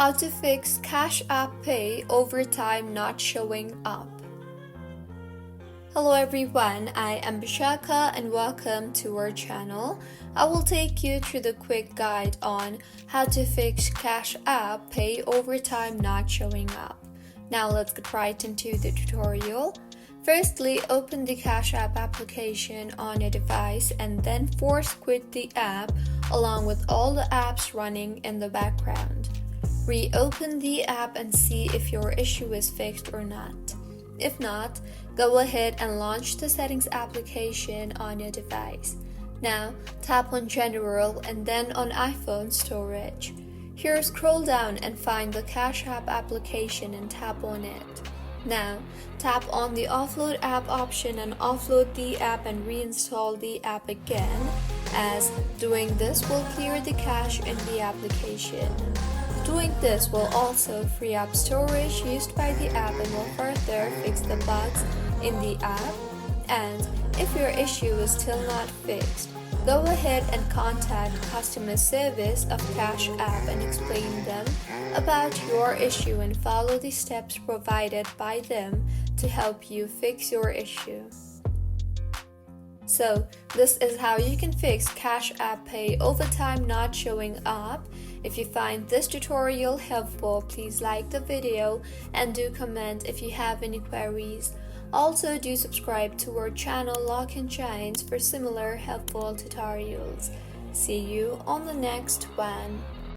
How to fix Cash App Pay overtime not showing up. Hello everyone, I am Bishaka and welcome to our channel. I will take you through the quick guide on how to fix Cash App Pay overtime not showing up. Now let's get right into the tutorial. Firstly, open the Cash App application on your device and then force quit the app along with all the apps running in the background. Reopen the app and see if your issue is fixed or not. If not, go ahead and launch the settings application on your device. Now, tap on General and then on iPhone Storage. Here, scroll down and find the Cash App application and tap on it. Now, tap on the Offload App option and offload the app and reinstall the app again, as doing this will clear the cache in the application. Doing this will also free up storage used by the app and will further fix the bugs in the app. And if your issue is still not fixed, go ahead and contact customer service of Cash App and explain them about your issue and follow the steps provided by them to help you fix your issue. So, this is how you can fix Cash App Pay overtime not showing up. If you find this tutorial helpful, please like the video and do comment if you have any queries. Also, do subscribe to our channel Lock and Shines for similar helpful tutorials. See you on the next one.